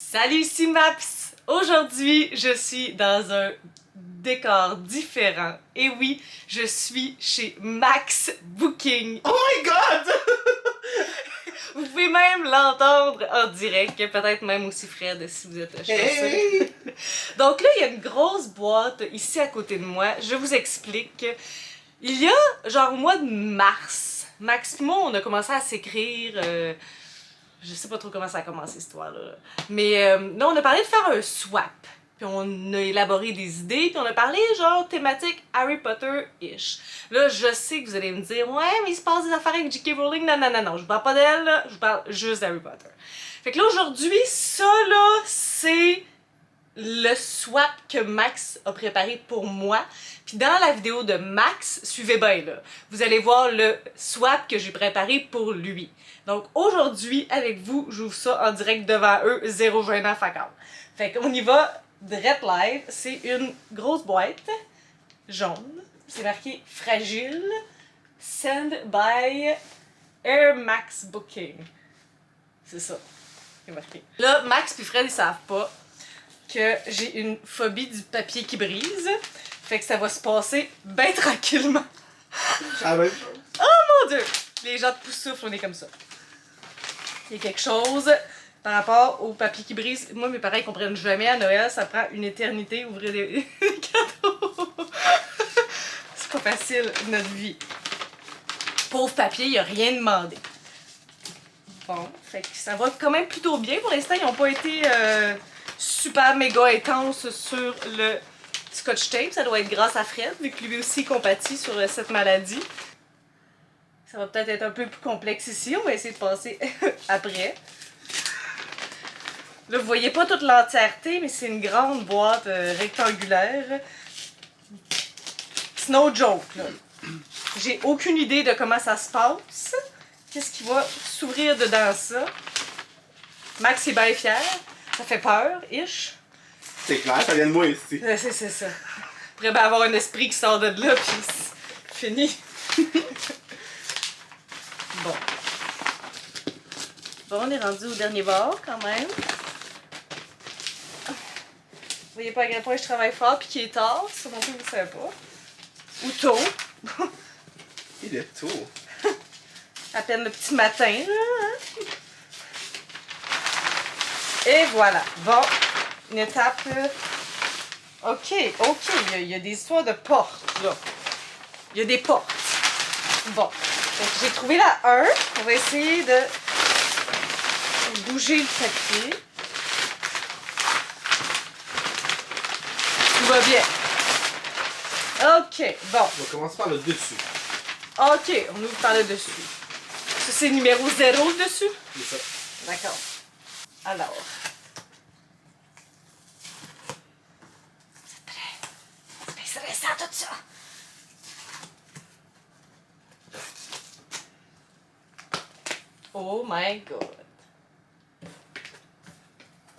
Salut, ici Maps! Aujourd'hui, je suis dans un décor différent. Et oui, je suis chez Max Booking. Oh my god! Vous pouvez même l'entendre en direct, peut-être même aussi Fred si vous êtes chanceux. Hey! Donc là, il y a une grosse boîte ici à côté de moi. Je vous explique. Il y a genre au mois de mars, Max et moi, on a commencé à s'écrire. Je sais pas trop comment ça a commencé cette histoire-là. Mais là, on a parlé de faire un swap. Puis on a élaboré des idées, puis on a parlé genre thématique Harry Potter-ish. Là, je sais que vous allez me dire, ouais, mais il se passe des affaires avec J.K. Rowling. Non, non, non, non, je parle pas d'elle, là, je parle juste d'Harry Potter. Fait que là, aujourd'hui, ça là, c'est le swap que Max a préparé pour moi. Puis dans la vidéo de Max, suivez bien là, vous allez voir le swap que j'ai préparé pour lui. Donc aujourd'hui, avec vous, j'ouvre ça en direct devant eux, zéro gênant facal. Fait qu'on y va direct live. C'est une grosse boîte jaune. C'est marqué fragile. Send by Air Max Booking. C'est ça. C'est marqué. Là, Max puis Fred, ils savent pas que j'ai une phobie du papier qui brise. Fait que ça va se passer bien tranquillement. Ah ben, Oh mon dieu! Les gens de Poussoufle, on est comme ça. Il y a quelque chose par rapport au papier qui brise. Moi, mes parents ils comprennent jamais à Noël, ça prend une éternité ouvrir des cadeaux. C'est pas facile, notre vie. Pauvre papier, il a rien demandé. Bon, fait que ça va quand même plutôt bien. Pour l'instant, ils n'ont pas été super méga intenses sur le scotch tape. Ça doit être grâce à Fred, vu que lui aussi compatit sur cette maladie. Ça va peut-être être un peu plus complexe ici. On va essayer de passer après. Là, vous voyez pas toute l'entièreté, mais c'est une grande boîte rectangulaire. C'est no joke, là. J'ai aucune idée de comment ça se passe. Qu'est-ce qui va s'ouvrir dedans ça? Max est bien fier. Ça fait peur, ish. c'est clair, ça vient de moi ici. C'est ça. Après, ben, avoir un esprit qui sort de là, puis fini. Bon. Bon, on est rendu au dernier bord quand même. Vous voyez pas à quel point je travaille fort puis qu'il est tard, ça non plus vous savez pas. Ou tôt. Il est tôt. À peine le petit matin, là. Hein? Et voilà. Bon, une étape. Ok, il y a des histoires de portes, là. Il y a des portes. Bon. Donc, j'ai trouvé la 1. On va essayer de bouger le papier. Tout va bien. Ok, bon. On va commencer par le dessus. Ok, on ouvre par le dessus. Ça, c'est numéro 0 le dessus? C'est ça. D'accord. Alors. C'est très stressant tout ça. Oh my god.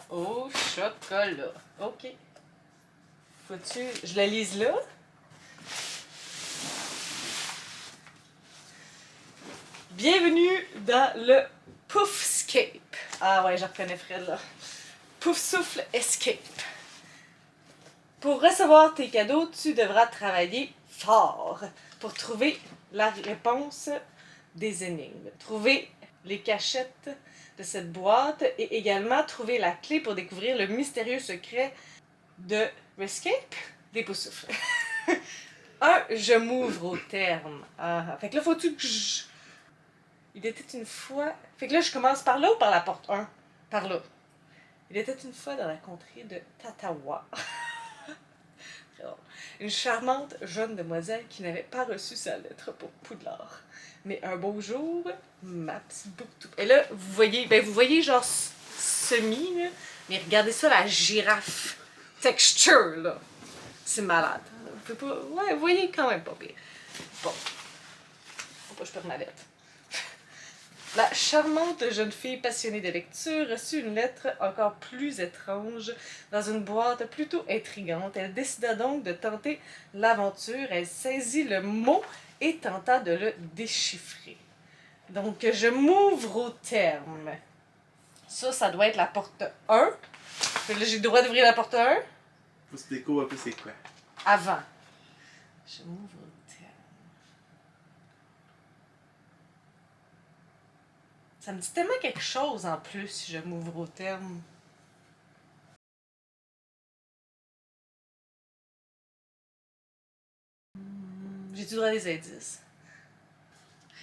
Oh, chocolat. Ok. Faut-tu... Je la lise là? Bienvenue dans le Poufscape. Ah ouais, je reconnais Fred là. Pouf souffle escape. Pour recevoir tes cadeaux, tu devras travailler fort pour trouver la réponse des énigmes. Trouver les cachettes de cette boîte et également trouver la clé pour découvrir le mystérieux secret de Escape des Poufsouffles. Je m'ouvre au terme. Ah, fait que là, faut-tu que je... Il était une fois... Fait que là, je commence par là ou par la porte 1? Par là. Il était une fois dans la contrée de Tatawa. Une charmante jeune demoiselle qui n'avait pas reçu sa lettre pour Poudlard. Mais un beau jour, Maps Booktou. Et là, vous voyez genre semi, là. Mais regardez ça, la girafe. Texture, là. C'est malade. Vous pouvez pas... Ouais, vous voyez quand même pas pire. Bon. Pourquoi je perds ma lettre? La charmante jeune fille passionnée de lecture reçut une lettre encore plus étrange dans une boîte plutôt intrigante. Elle décida donc de tenter l'aventure. Elle saisit le mot et tenta de le déchiffrer. Donc, je m'ouvre au terme. Ça doit être la porte 1. Fait que là, j'ai le droit d'ouvrir la porte 1. Faut se découvrir un peu c'est quoi. Avant. Je m'ouvre au terme. Ça me dit tellement quelque chose en plus si je m'ouvre au terme. J'ai-tu droit à des indices?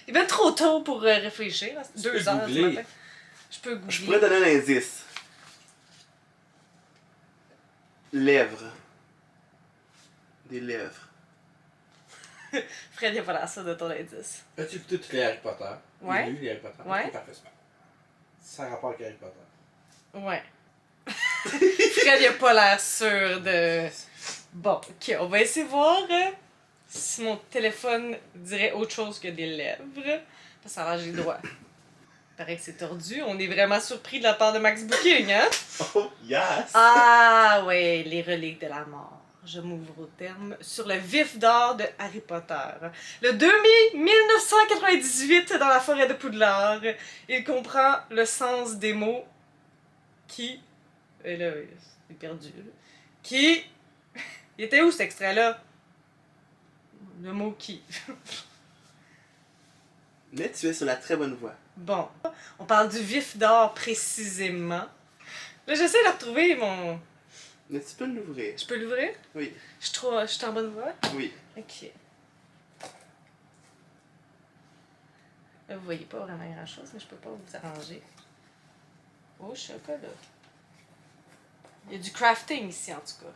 Il est bien trop tôt pour réfléchir. C'est 2 heures du matin. Je peux googler. Je pourrais donner un indice. Lèvres. Des lèvres. Fred, il a pas l'air ça de ton indice. As-tu écouté tous les Harry Potter? Ouais. J'ai lu les Harry Potter. Ouais. Ok, parfait, super. Ça a rapport avec Harry Potter. Ouais. Fred, il a pas l'air sûr de... Bon, ok, on va essayer de voir si mon téléphone dirait autre chose que des lèvres. Parce que ça a l'air j'ai le droit. Paraît que c'est tordu. On est vraiment surpris de la part de Max Booking, hein? Oh, yes! Ah, ouais, les reliques de la mort. Je m'ouvre au terme sur le vif d'or de Harry Potter. Le 2 mai 1998, dans la forêt de Poudlard, il comprend le sens des mots qui... Et là, il est perdu. Là. Qui... Il était où cet extrait-là? Le mot qui. Mais tu es sur la très bonne voie. Bon, on parle du vif d'or précisément. Là, j'essaie de retrouver mon... Mais tu peux l'ouvrir. Je peux l'ouvrir? Oui. Je suis en bonne voie? Oui. Ok. Là, vous voyez pas vraiment grand-chose, mais je peux pas vous arranger. Oh, chocolat. Il y a du crafting ici, en tout cas.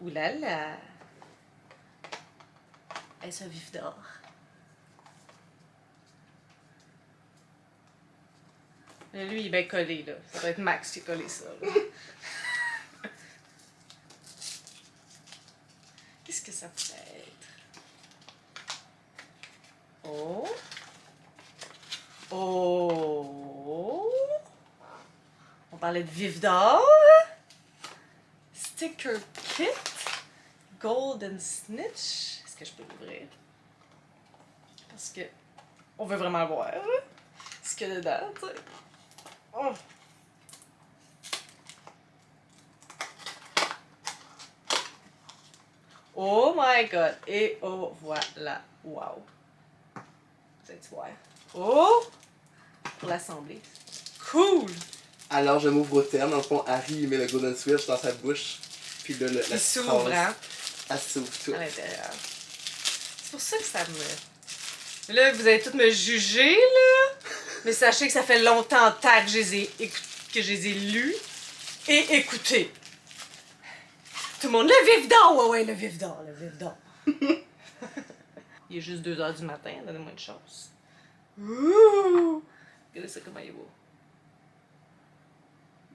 Ouh là là. Est-ce un vif d'or? Là, lui, il est bien collé, là. Ça doit être Max qui a collé ça, là. Qu'est-ce que ça peut être? Oh. Oh. On parlait de vif d'or. Sticker kit. Golden snitch. Est-ce que je peux l'ouvrir? Parce que on veut vraiment voir ce qu'il y a dedans, tu sais. Oh. Oh my god! Et oh voilà! Wow! Vous allez voir. Oh! Pour l'assembler. Cool! Alors je m'ouvre au terme. Dans le fond, Harry il met le Golden Switch dans sa bouche. Puis là, Il s'ouvre, hein? Elle s'ouvre tout. À l'intérieur. C'est pour ça que ça me... Là, vous allez tous me juger, là. Mais sachez que ça fait longtemps que je les ai lus et écoutés. Tout le monde, le vif d'or! Ouais, le vif d'or, le vif d'or. Il est juste 2 heures du matin, donnez-moi une chance. Ouh! Regardez ça comment il est beau.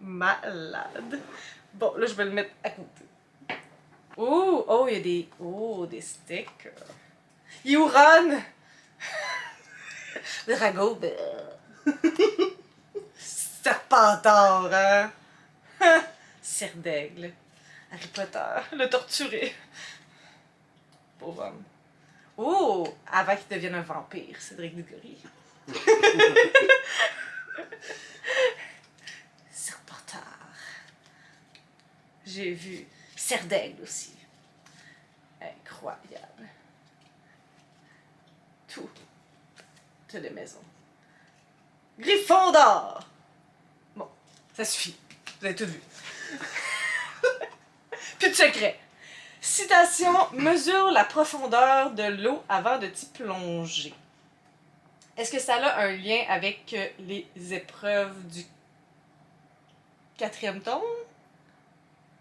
Malade. Bon, là, je vais le mettre à côté. Oh, oh, il y a des... Oh, des stickers. Il est où Ron? Drago. Serpentard, hein? Serre d'aigle. Harry Potter, le torturé. Pauvre homme. Oh, avant qu'il devienne un vampire, Cédric Diggory. Serpentard. J'ai vu Serre d'aigle aussi. Incroyable. Tout. Toutes les maisons. Gryffondor! Bon, ça suffit. Vous avez tout vu. Plus de secret. Citation, mesure la profondeur de l'eau avant de t'y plonger. Est-ce que ça a un lien avec les épreuves du 4e tome?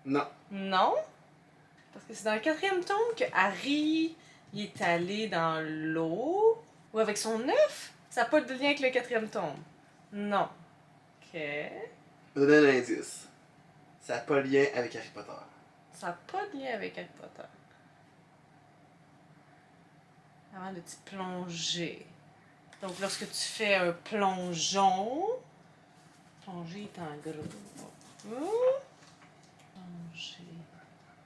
Non. Non. Parce que c'est dans le 4e tome que Harry il est allé dans l'eau. Ou avec son œuf? Ça n'a pas de lien avec le 4e tome. Non. Ok. Je vais donner un indice. Ça n'a pas de lien avec Harry Potter. Ça n'a pas de lien avec Harry Potter. Avant de t'y plonger. Donc, lorsque tu fais un plongeon... Plonger est en gros. Plonger.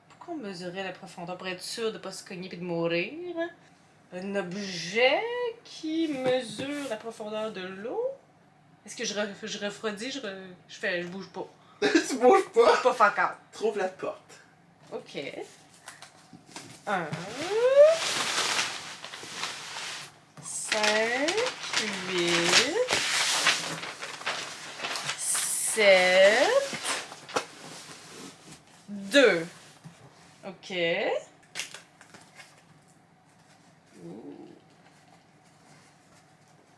Pourquoi on mesurait la profondeur pour être sûr de ne pas se cogner et de mourir? Un objet qui mesure la profondeur de l'eau. Est-ce que je refroidis, je bouge pas. Tu bouges pas. Pas fuck out. Trouve la porte. Ok. 1, 5, 8, 7, 2. Ok. Ouh.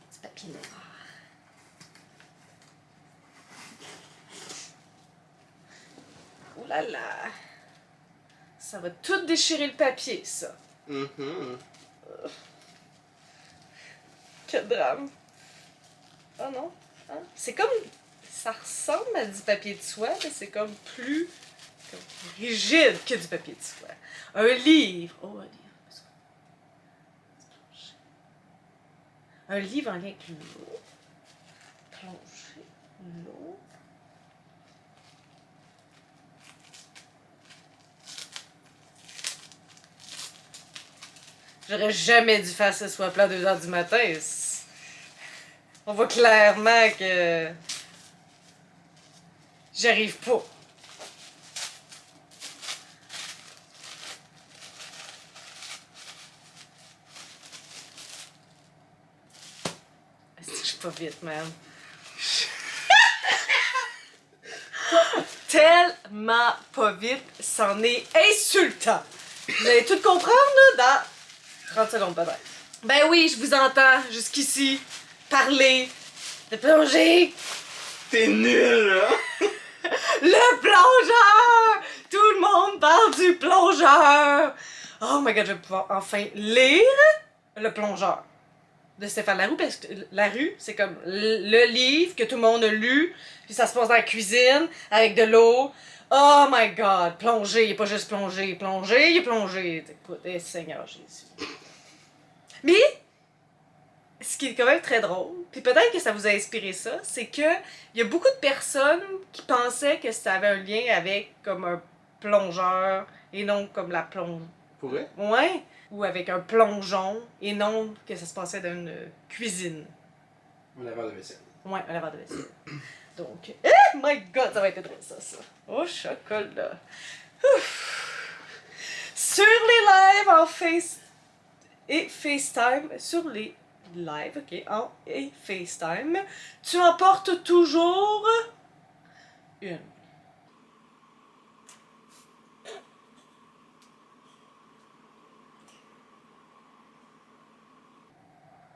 Petit papier noir. Ouh là là. Ça va tout déchirer le papier, ça. Mhm. Quel drame. Oh non. Hein? C'est comme... Ça ressemble à du papier de soie, mais c'est comme plus rigide que du papier de soie. Un livre. Oh, un livre. Un livre en lien avec l'eau. Plonger l'eau. J'aurais jamais dû faire ce swap-là à 2h du matin. On voit clairement que j'arrive pas. Est-ce que je suis pas vite, man? Tellement pas vite, c'en est insultant. Vous allez tout comprendre, là, dans 30 secondes, peut-être. Ben oui, je vous entends, jusqu'ici, parler de plonger. T'es nul, hein? Le plongeur! Tout le monde parle du plongeur! Oh my god, je vais pouvoir enfin lire Le plongeur de Stéphane Larue, parce que Larue, c'est comme le livre que tout le monde a lu, puis ça se passe dans la cuisine, avec de l'eau. Oh my god, plonger, il est pas juste plonger, plonger, il est plongé. Écoute, Seigneur Jésus. Mais, ce qui est quand même très drôle, puis peut-être que ça vous a inspiré ça, c'est que il y a beaucoup de personnes qui pensaient que ça avait un lien avec comme un plongeur et non comme la plonge. Pour vrai? Ouais, ou avec un plongeon et non que ça se passait dans une cuisine. Un laveur de vaisselle. Ouais, un laveur de vaisselle. Donc, oh my god, ça va être drôle ça. Oh, chocolat. Ouf. Sur les lives en Face et FaceTime, sur les live, ok, et FaceTime, tu en portes toujours une.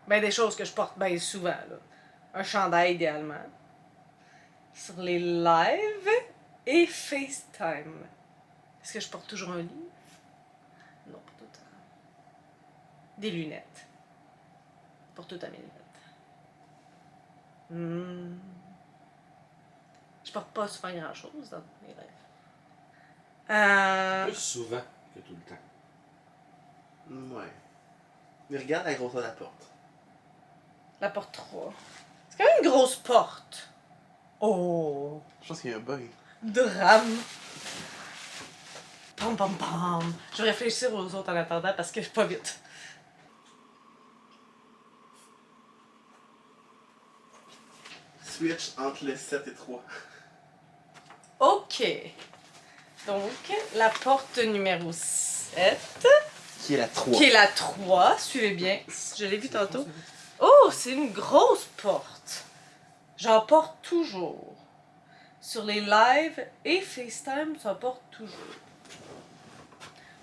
Ben, des choses que je porte bien souvent, là. Un chandail, idéalement. Sur les lives et FaceTime. Est-ce que je porte toujours un livre? Non, pas tout le temps. Des lunettes. Pour tout à mes lunettes. Je porte pas souvent grand-chose dans mes rêves. Plus souvent que tout le temps. Ouais. Mais regarde la grosseur de la porte. La porte 3. C'est quand même une grosse porte. Oh! Je pense qu'il y a un bug. Drame! Pam pam pam! Je vais réfléchir aux autres en attendant parce que je suis pas vite. Switch entre le 7 et 3. Ok. Donc, la porte numéro 7. Qui est la 3. Qui est la 3. Suivez bien. Je l'ai vu tantôt. Oh, c'est une grosse porte. J'en porte toujours. Sur les lives et FaceTime, j'en porte toujours.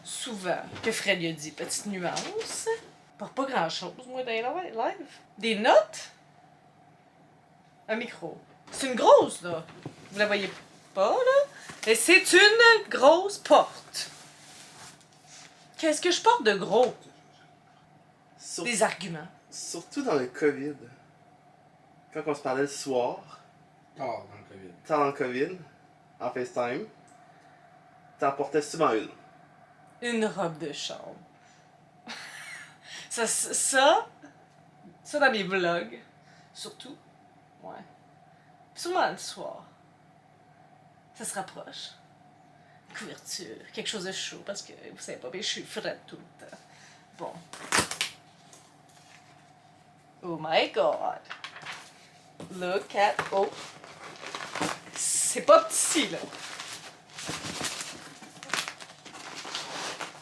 Souvent. Que Fred lui a dit, petite nuance. Je porte pas grand-chose, moi, dans les lives. Des notes. Un micro. C'est une grosse, là. Vous la voyez pas, là? Mais c'est une grosse porte. Qu'est-ce que je porte de gros? Des arguments. Surtout dans le COVID. Quand on se parlait le soir, Ah, dans le COVID. dans le COVID, en FaceTime, t'en portais souvent une. Une robe de chambre. Ça dans mes vlogs, surtout, ouais. Souvent le soir, ça se rapproche. Couverture, quelque chose de chaud, parce que vous savez pas, mais je suis frette tout le temps. Bon. Oh my god. Look at... Oh. C'est pas petit, là.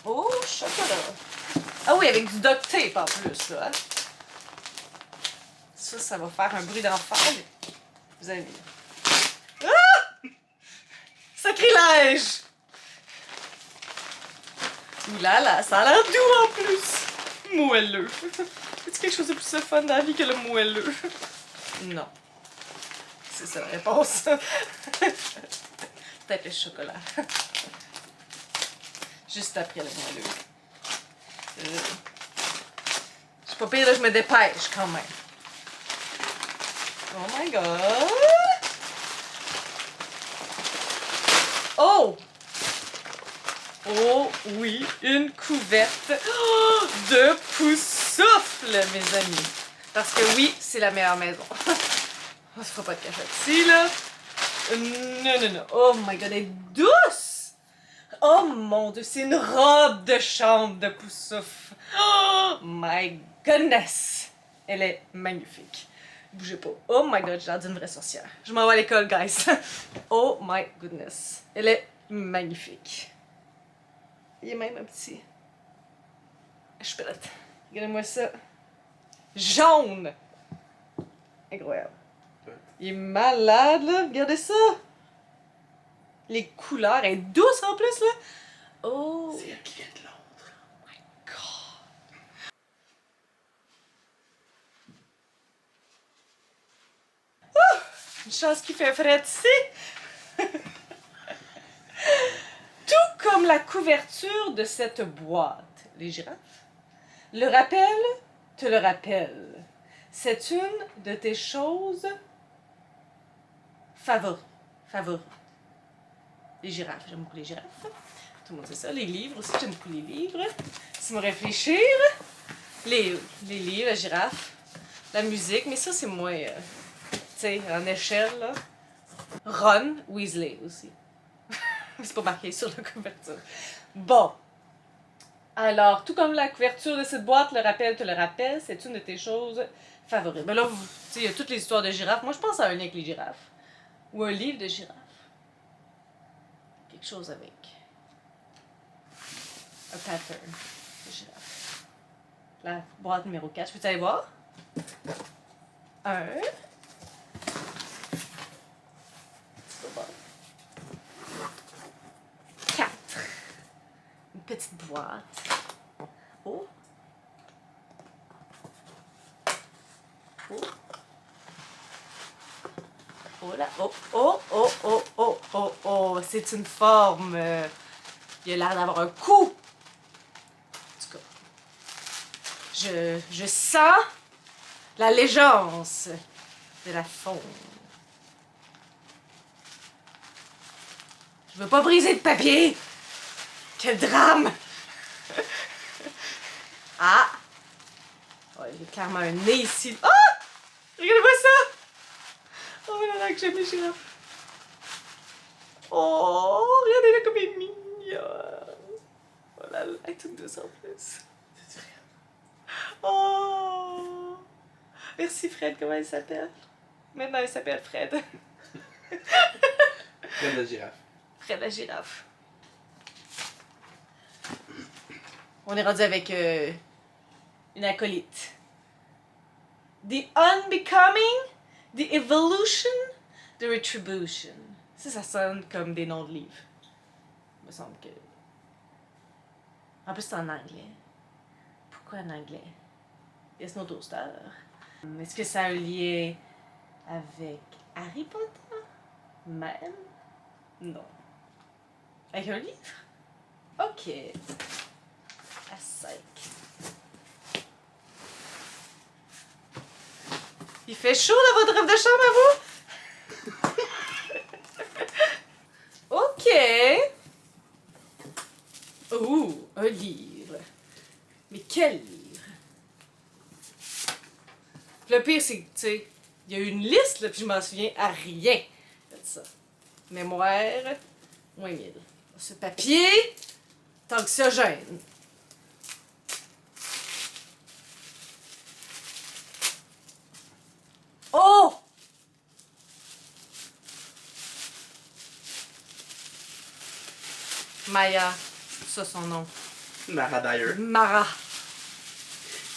Oh, chocolat. Ah oui, avec du duct tape en plus, là. Ça va faire un bruit d'enfer. Vous allez voir. Ah! Sacrilège! Ouh là là, ça a l'air doux en plus. Moelleux. Est-ce quelque chose de plus fun dans la vie que le moelleux? Non. C'est ça la réponse. Peut-être le chocolat. Juste après le moelleux. Je suis pas pire, là, je me dépêche quand même. Oh my god! Oh! Oh oui, une couverte de Poussoufle, mes amis. Parce que oui, c'est la meilleure maison. On se fera pas de cachette ici, là. Non, non, non. Oh my god, elle est douce! Oh mon dieu, c'est une robe de chambre de Poussoufle. Oh my goodness! Elle est magnifique. Bougez pas. Oh my god, j'ai l'air d'une vraie sorcière. Je m'en vais à l'école, guys. Oh my goodness. Elle est magnifique. Il y a même un petit... Je suis prête. Regardez-moi ça. Jaune! Incroyable. Il est malade, là. Regardez ça. Les couleurs, elle est douce en plus, là. Oh! C'est elle qui vient de Londres. Oh my god. Oh! Une chance qu'il fait frais ici. Tout comme la couverture de cette boîte. Les girafes. Le rappel te le rappelle. C'est une de tes choses favorites. Les girafes, j'aime beaucoup les girafes. Tout le monde sait ça. Les livres aussi, j'aime beaucoup les livres. Si me réfléchir, les livres, la girafe, la musique, mais ça c'est moins, tu sais, en échelle, là. Ron Weasley aussi. C'est pas marqué sur la couverture. Bon. Alors, tout comme la couverture de cette boîte, le rappel te le rappelle, c'est une de tes choses favorites. Mais là, tu sais, il y a toutes les histoires de girafes. Moi, je pense à un lien avec les girafes. Ou un livre de girafes. Quelque chose avec un pattern de girafe. La boîte numéro 4. Je peux aller voir? 1. C'est pas bon. 4. Une petite boîte. Oh. Oh. Oh là. Oh, oh, oh, oh, oh, oh, oh. C'est une forme. Il a l'air d'avoir un coup. En tout cas. Je sens l'allégeance de la faune. Je veux pas briser de papier. Quel drame! Ah! Oh, il y a clairement un nez ici. Ah! Regardez-moi ça! Oh là là, que j'aime les girafes. Oh, regardez-la comme elle est mignonne. Oh là là, elle est toute douce en plus. C'est rien. Oh! Merci Fred, comment elle s'appelle? Maintenant elle s'appelle Fred. Fred la girafe. Fred la girafe. On est rendu avec une acolyte. The Unbecoming, The Evolution, The Retribution. Ça sonne comme des noms de livres. Il me semble que... En plus, c'est en anglais. Pourquoi en anglais? Yes, no toaster. Est-ce que ça a un lien avec Harry Potter? Même? Non. Avec un livre? Ok. À 5. Il fait chaud dans votre robe de chambre à vous? Ok. Ouh, un livre. Mais quel livre? Le pire, c'est que, tu sais, il y a eu une liste, là, puis je m'en souviens à rien de ça. Mémoire, moins 1000. Ce papier, tant que ça gêne. Oh! Maya, c'est ça son nom. Mara Dyer. Mara.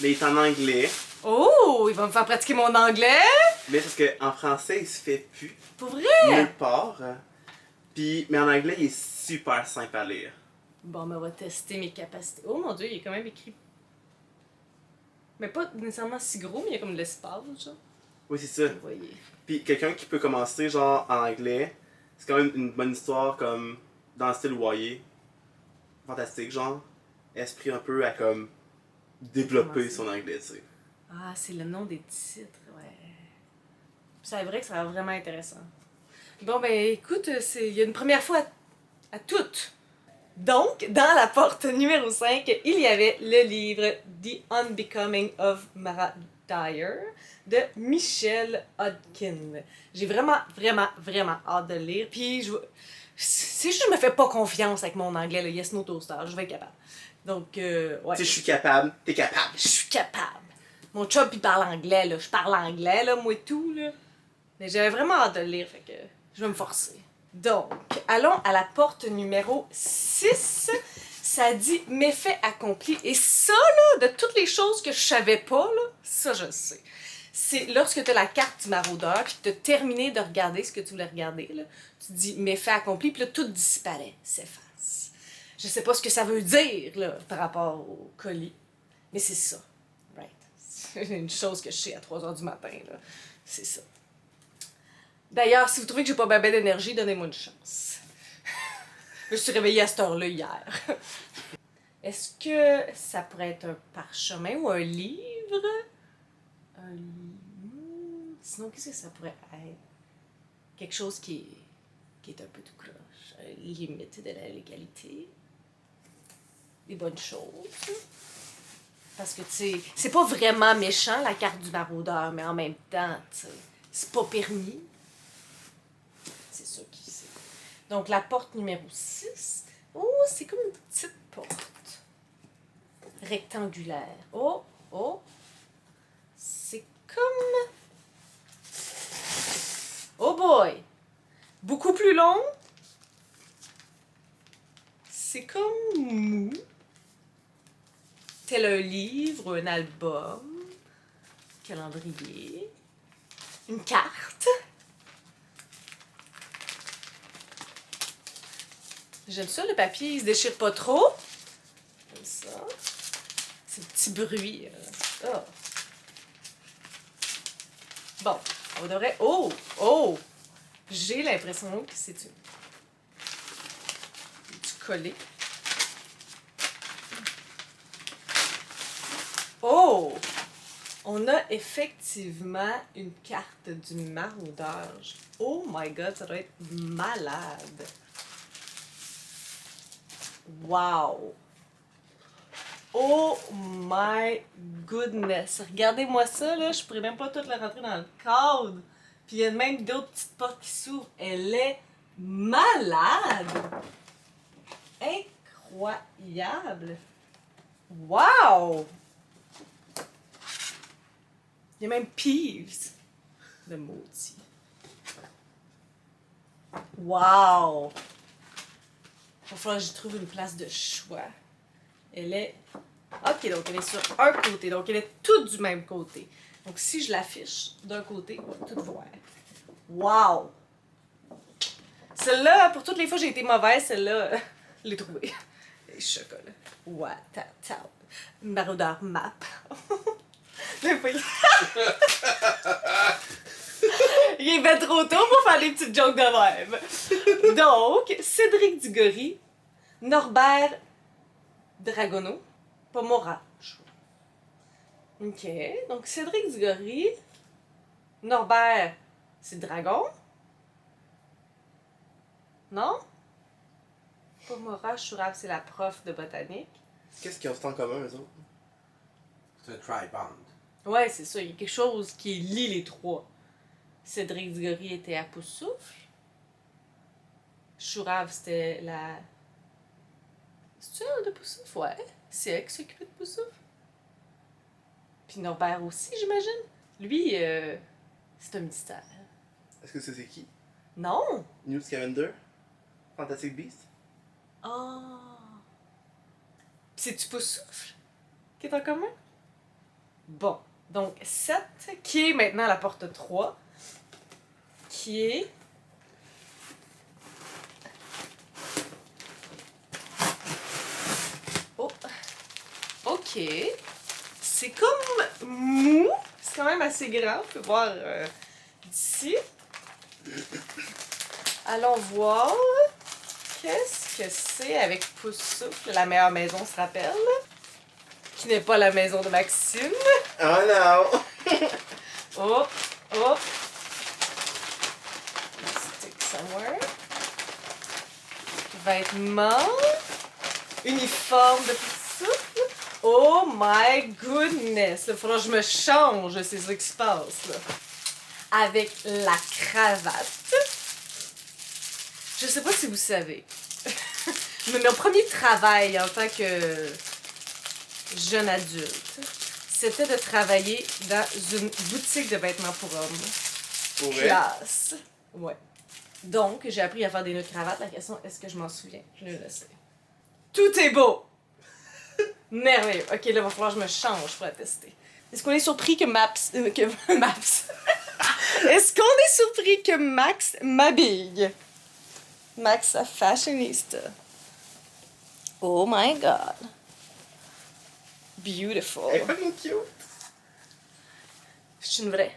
Mais il est en anglais. Oh, il va me faire pratiquer mon anglais. Mais parce qu'en français, il se fait plus. Pour vrai? Nulle part. Puis, mais en anglais, il est super simple à lire. Bon, mais on va tester mes capacités. Oh mon dieu, il est quand même écrit. Mais pas nécessairement si gros, mais il y a comme de l'espace, genre. Oui, c'est ça. Vous voyez. Puis quelqu'un qui peut commencer genre en anglais, c'est quand même une bonne histoire comme dans le style Wayé. Fantastique, genre. Esprit un peu à comme développer Commencer. son anglais, tu sais. Ah, c'est le nom des titres, ouais. C'est vrai que ça va être vraiment intéressant. Bon, ben écoute, il y a une première fois à toutes. Donc, dans la porte numéro 5, il y avait le livre The Unbecoming of Mara Dyer de Michelle Hodkin. J'ai vraiment, vraiment, vraiment hâte de le lire. Puis, c'est juste que je me fais pas confiance avec mon anglais, le Yes No Toaster. Je vais être capable. Donc, ouais. Tu sais, je suis capable, t'es capable. Je suis capable. Mon chum, il parle anglais, là. Je parle anglais, là, moi et tout, là. Mais j'avais vraiment hâte de le lire, fait que je vais me forcer. Donc, allons à la porte numéro 6. Ça dit méfait accompli. Et ça, là, de toutes les choses que je savais pas, là, ça, je le sais. C'est lorsque tu as la carte du maraudeur, puis que tu as terminé de regarder ce que tu voulais regarder, là, tu dis méfait accompli, puis là, tout disparaît, s'efface. Je sais pas ce que ça veut dire, là, par rapport au colis, mais c'est ça. Right. C'est une chose que je sais à 3h du matin, là. C'est ça. D'ailleurs, si vous trouvez que j'ai pas ma belle d'énergie, donnez-moi une chance. Je me suis réveillée à cette heure-là hier. Est-ce que ça pourrait être un parchemin ou un livre? Un livre... Sinon, qu'est-ce que ça pourrait être? Quelque chose qui est un peu tout croche. Limite de la légalité. Des bonnes choses. Parce que, tu sais, c'est pas vraiment méchant, la carte du maraudeur, mais en même temps, tu sais, c'est pas permis. C'est ça qui c'est. Donc, la porte numéro 6. Oh, c'est comme une petite porte. Rectangulaire. Oh, oh. C'est comme... Oh boy! Beaucoup plus long. C'est comme mou. Tel un livre, un album, calendrier, une carte. J'aime ça, le papier, il se déchire pas trop. Comme ça. C'est un petit bruit. Oh. Bon, on devrait... Oh! Oh! J'ai l'impression que c'est du collé. Oh! On a effectivement une carte du maraudeur. Oh my god, ça doit être malade. Wow! Oh my goodness! Regardez-moi ça, là, je pourrais même pas toute la rentrer dans le cadre. Puis il y a même d'autres petites portes qui s'ouvrent. Elle est malade! Incroyable! Wow! Il y a même Peeves. Le maudit. Wow! Il va falloir que j'y trouve une place de choix. Elle est... Ok, donc elle est sur un côté. Donc elle est toute du même côté. Donc si je l'affiche d'un côté, on va tout voir. Wow! Celle-là, pour toutes les fois que j'ai été mauvaise, celle-là, je l'ai trouvée. Les chocolats. Ouais, Maraudeur map. Il est bien trop tôt pour faire des petites jokes de même. Donc, Cédric Dugory, Norbert Dragono, pas Morage. Ok, donc Cédric Dugory, Norbert, c'est Dragon? Non? Pas Morage, Chourave, c'est la prof de botanique. Qu'est-ce qu'ils ont en commun, eux autres? C'est un tri-band. Ouais, c'est ça, il y a quelque chose qui lie les trois. Cédric Dugory était à Poussoufle. Chourave, c'était la... C'est-tu elle de Poussoufle? Ouais, c'est elle qui s'occupait de Poussoufle. Puis Norbert aussi, j'imagine. Lui, C'est un mystère. Est-ce que c'est qui? Non! Newt Scamander? Fantastic Beast? Oh! C'est-tu Poussoufle qui est en commun? Bon, donc 7, qui est maintenant la porte 3, qui est... Oh! Ok. C'est comme mou. C'est quand même assez grand. On peut voir d'ici. Allons voir. Qu'est-ce que c'est avec Poussoufle, la meilleure maison se rappelle. Qui n'est pas la maison de Maxime. Oh non! Oh, oh. Stick somewhere. Vêtements. Uniforme de Poussoufle. Oh my goodness! Il faudra que je me change, c'est ça qui se passe, là. Avec la cravate. Je sais pas si vous savez. Mais mon premier travail en tant que jeune adulte, c'était de travailler dans une boutique de vêtements pour hommes. Pour vrai? Classe. Ouais. Donc, j'ai appris à faire des nœuds de cravate. La question, est-ce que je m'en souviens? Je le sais. Tout est beau! Merveilleux. Ok, là, il va falloir que je me change pour la tester. Est-ce qu'on est surpris que Maps... Est-ce qu'on est surpris que Max m'habille? Max, a fashionista. Oh my god. Beautiful. Elle est fucking cute! Je suis une vraie.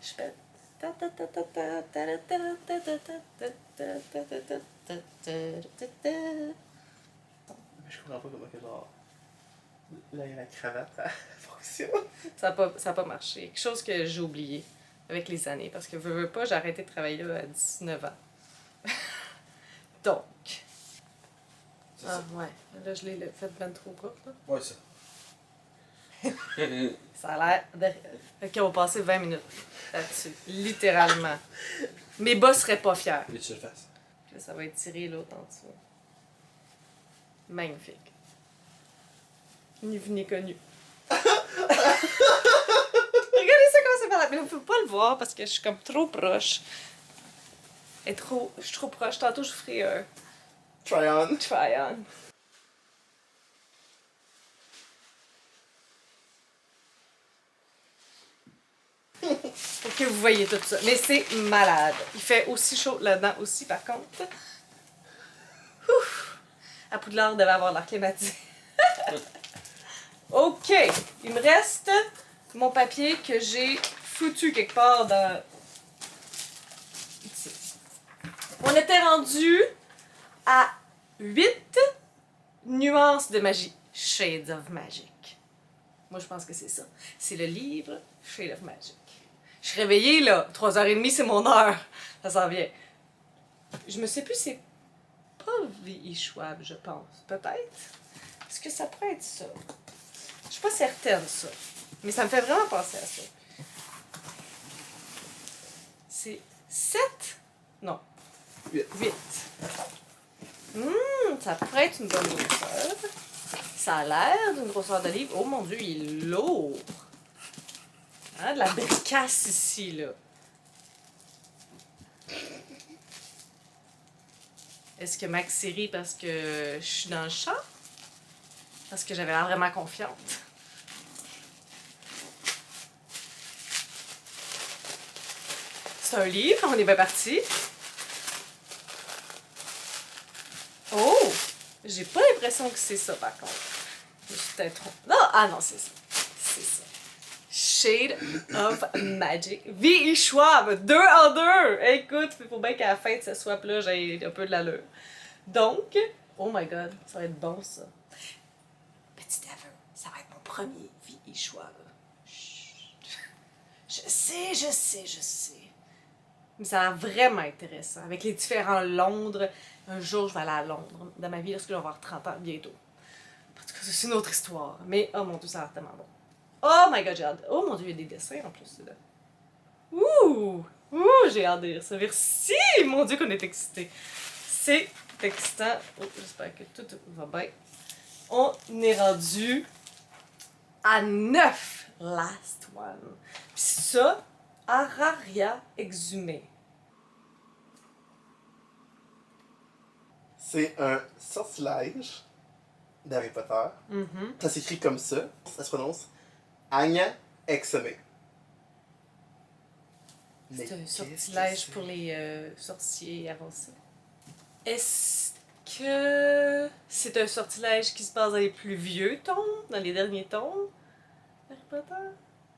Je fais... Mais je comprends pas comment que genre... Là, il y a la cravate, ça fonctionne. Ça a pas marché. Quelque chose que j'ai oublié avec les années. Parce que veux pas, j'ai arrêté de travailler là à 19 ans. Donc. Ah ouais. Là, je l'ai fait ben trop court, là. Ouais, ça. Ça a l'air de... Ok, on va passer 20 minutes là-dessus. Littéralement. Mes bas seraient pas fiers. Et tu le fasses. Puis là, ça va étirer l'autre en dessous. Magnifique. Ni vu ni connu. Regardez ça comment ça fait. Mais on peut pas le voir parce que je suis comme trop proche. Je suis trop proche. Tantôt, je ferai un Try-on. try-on. Pour que vous voyez tout ça. Mais c'est malade. Il fait aussi chaud là-dedans aussi, par contre. Ouf! À Poudlard, devait avoir l'air climatisé. OK. Il me reste mon papier que j'ai foutu quelque part dans... Ici. On était rendu à 8 nuances de magie. Shades of Magic. Moi, je pense que c'est ça. C'est le livre Shades of Magic. Je suis réveillée, là. 3h30, c'est mon heure. Ça s'en vient. Je me sais plus, c'est pas V.I. Schwab, je pense. Peut-être. Est-ce que ça pourrait être ça? Je suis pas certaine, ça. Mais ça me fait vraiment penser à ça. C'est 7? Non. 8. Ça pourrait être une bonne grosseur. Ça a l'air d'une grosseur de livre. Oh mon Dieu, il est lourd. Hein, de la bricasse ici, là. Est-ce que Max rit parce que je suis dans le champ? Parce que j'avais l'air vraiment confiante. C'est un livre, on est bien parti. Oh! J'ai pas l'impression que c'est ça, par contre. Je suis peut-être trop... Non! Ah non, c'est ça. C'est ça. Shade of Magic. V.I. Schwab! 2 en 2! Écoute, il faut bien qu'à la fin de ce swap-là, j'ai un peu de l'allure. Donc, oh my god, ça va être bon, ça. Petit aveu, ça va être mon premier V.I. Schwab. Je sais. Mais ça a l'air vraiment intéressant. Avec les différents Londres. Un jour, je vais aller à Londres. Dans ma vie, lorsque je vais avoir 30 ans, bientôt. En tout cas, c'est une autre histoire. Mais, oh mon Dieu, ça a l'air tellement bon. Oh my god, j'ai hâte. Oh mon Dieu, il y a des dessins en plus, là. Ouh! J'ai hâte de lire ça. Merci! Mon Dieu, qu'on est excités. C'est excitant. Oh, j'espère que tout va bien. On est rendu à 9. Last one. Puis ça, Araria exhumée. C'est un sortilège d'Harry Potter. Ça s'écrit comme ça. Ça se prononce Agna Exhumé. C'est un sortilège pour les sorciers avancés. Est-ce que c'est un sortilège qui se passe dans les plus vieux tomes, dans les derniers tomes Harry Potter?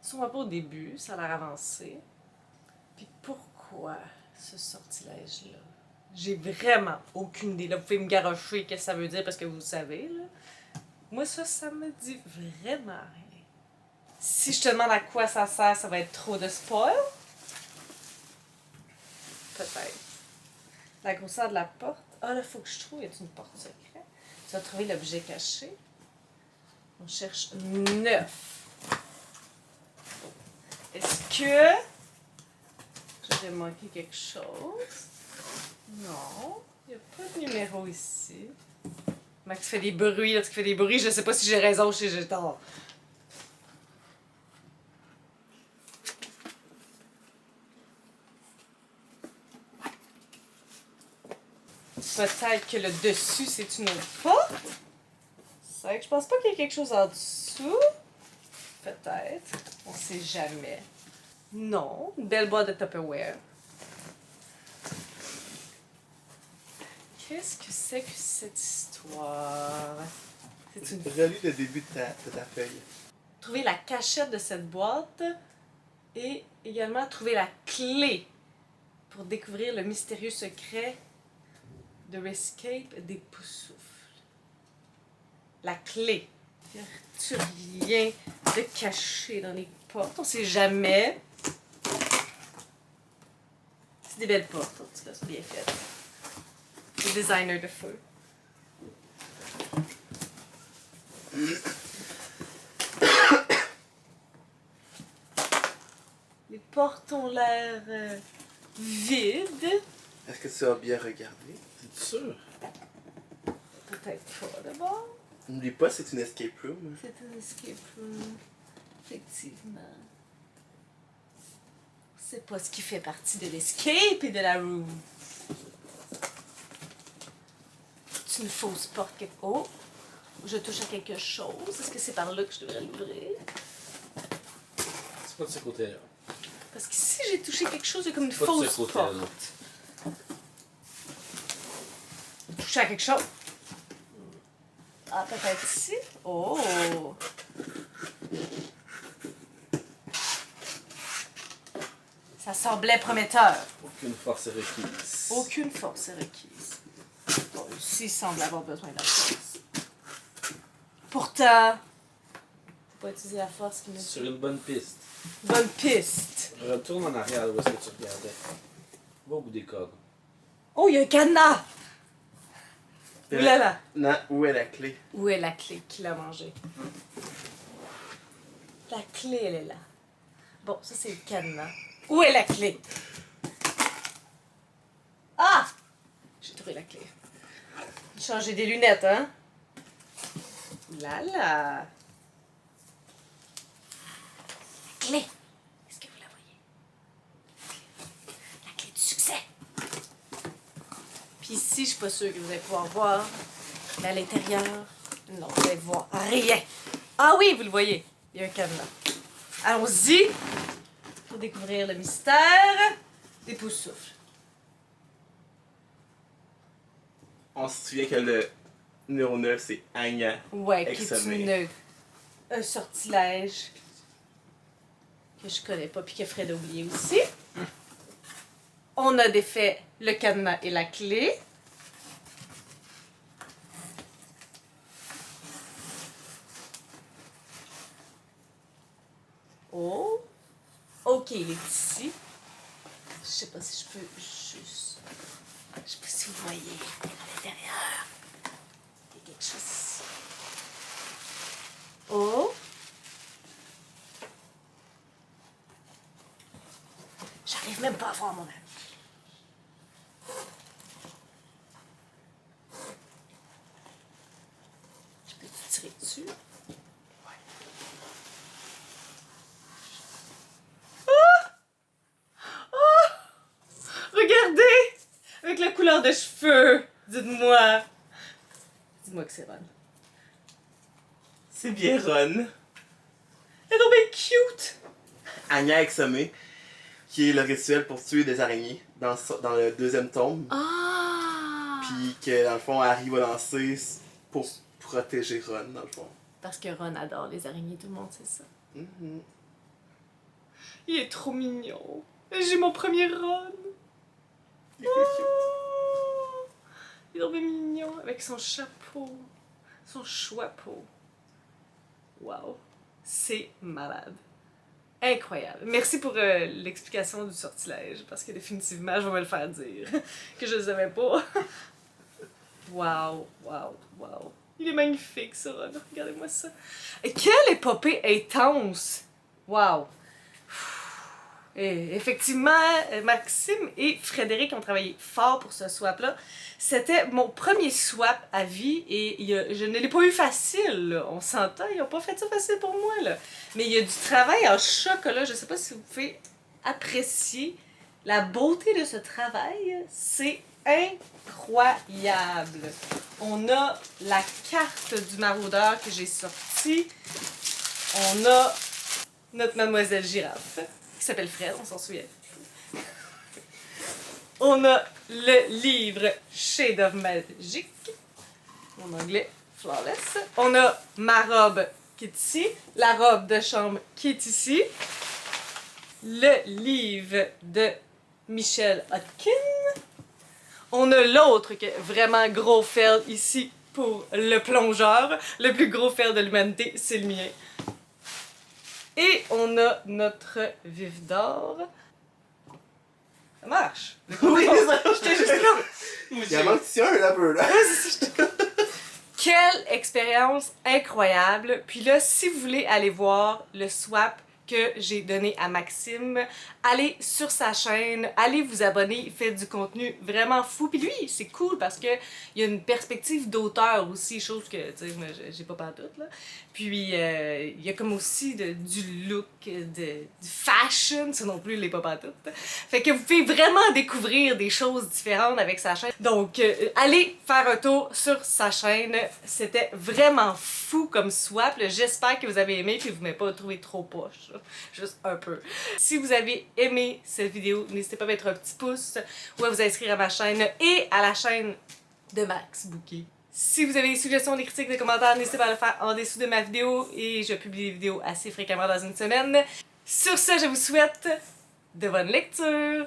Sûrement pas au début, ça a l'air avancé. Puis pourquoi ce sortilège-là? J'ai vraiment aucune idée. Là, vous pouvez me garrocher qu'est-ce que ça veut dire parce que vous le savez. Là. Moi, ça me dit vraiment rien. Si je te demande à quoi ça sert, ça va être trop de spoil. Peut-être. La grosseur de la porte. Ah, là, il faut que je trouve. Y a une porte secrète? Tu vas trouver l'objet caché. On cherche 9. Est-ce que j'aurais manqué quelque chose? Non. Il n'y a pas de numéro ici. Max fait des bruits. Lorsqu'il fait des bruits, je sais pas si j'ai raison ou si j'ai tort. Peut-être que le dessus, c'est une autre porte. C'est vrai que je pense pas qu'il y ait quelque chose en dessous. Peut-être. On sait jamais. Non. Une belle boîte de Tupperware. Qu'est-ce que c'est que cette histoire? C'est une... Relis le début de ta feuille. Trouver la cachette de cette boîte et également trouver la clé pour découvrir le mystérieux secret de Rescape des Poussoufles. La clé. Y a-tu rien de caché dans les portes? On sait jamais. C'est des belles portes, en tout cas, c'est bien fait. Le designer de feu. Les portes ont l'air vides. Est-ce que tu as bien regardé? T'es sûr? Peut-être pas d'abord. N'oublie pas, c'est une escape room. C'est un escape room. Effectivement. C'est pas ce qui fait partie de l'escape et de la room. C'est une fausse porte. Oh! Je touche à quelque chose. Est-ce que c'est par là que je devrais l'ouvrir? C'est pas de ce côté-là. Parce que si j'ai touché quelque chose, c'est comme une Pas de ce fausse côté-là. porte. Toucher à quelque chose. Ah, peut-être ici? Oh! Ça semblait prometteur. Aucune force est requise. Aucune force est requise. Bon, ici, il semble avoir besoin de la force. Pourtant, faut pas utiliser la force qui me Sur une bonne piste. Bonne piste. Retourne en arrière où est-ce que tu regardais. Va au bout des cordes. Oh, il y a un cadenas! Ouh là là! Non, où est la clé? Où est la clé? Qui l'a mangée? La clé, elle est là. Bon, ça, c'est le cadenas. Où est la clé? Ah! J'ai trouvé la clé. Changer des lunettes, hein? Ouh là là! La clé! Est-ce que vous la voyez? La clé du succès! Puis ici, je suis pas sûre que vous allez pouvoir voir. Mais à l'intérieur, non, vous allez voir rien. Ah oui, vous le voyez. Il y a un cadenas. Allons-y pour découvrir le mystère des Poussoufles. On se souvient que le numéro 9, c'est Agna. Ouais, qui est Exhumé. un sortilège que je connais pas puis que Fred a oublié aussi. On a défait le cadenas et la clé. Oh! Ok, il est ici. Je sais pas si je peux juste... Je sais pas si vous voyez à l'intérieur. Il y a quelque chose ici. Oh! J'arrive même pas à voir mon ami. Je peux te tirer dessus? couleur de cheveux? Dites-moi. Dis-moi que c'est Ron. C'est bien Ron. Elle est donc bien cute! Anya Exomé, qui est le rituel pour tuer des araignées dans le deuxième tome. Ah! Puis que dans le fond, Harry va lancer pour protéger Ron, dans le fond. Parce que Ron adore les araignées, tout le monde sait ça. Mhm. Il est trop mignon. J'ai mon premier Ron. Il est cute. Oh! Il est donc bien mignon avec son chapeau. Son chapeau. Wow. C'est malade. Incroyable. Merci pour l'explication du sortilège, parce que définitivement, je vais me le faire dire, que je ne savais pas. Wow, wow, wow. Il est magnifique, ça, Ron. Regardez-moi ça. Et quelle épopée intense! Wow. Et effectivement, Maxime et Frédéric ont travaillé fort pour ce swap-là. C'était mon premier swap à vie et je ne l'ai pas eu facile, là. On s'entend, ils n'ont pas fait ça facile pour moi, là. Mais il y a du travail en chocolat. Je ne sais pas si vous pouvez apprécier la beauté de ce travail. C'est incroyable. On a la carte du maraudeur que j'ai sortie. On a notre mademoiselle girafe, qui s'appelle Fred, on s'en souvient. On a le livre Shade of Magic, en anglais Flawless. On a ma robe qui est ici, la robe de chambre qui est ici, le livre de Michel Hodkin. On a l'autre qui est vraiment gros fail ici pour le plongeur. Le plus gros fail de l'humanité, c'est le mien. Et on a notre vif d'or. Ça marche! Oui, ça. J'étais juste là! Il y a un petit un, là, un peu, là. Quelle expérience incroyable! Puis là, si vous voulez aller voir le swap que j'ai donné à Maxime, allez sur sa chaîne, allez vous abonner, il fait du contenu vraiment fou. Puis lui, c'est cool parce que il y a une perspective d'auteur aussi, chose que, tu sais, moi, j'ai pas pantoute, là. Puis il y a comme aussi du look, du fashion, ça non plus, il est pas pantoute. Fait que vous pouvez vraiment découvrir des choses différentes avec sa chaîne. Donc, allez faire un tour sur sa chaîne. C'était vraiment fou comme swap. J'espère que vous avez aimé et que vous m'avez pas trouvé trop poche. Juste un peu. Si vous avez aimé cette vidéo, n'hésitez pas à mettre un petit pouce ou à vous inscrire à ma chaîne et à la chaîne de Max Bouquet. Si vous avez des suggestions, des critiques, des commentaires, n'hésitez pas à le faire en dessous de ma vidéo et je publie des vidéos assez fréquemment dans une semaine. Sur ce, je vous souhaite de bonnes lectures!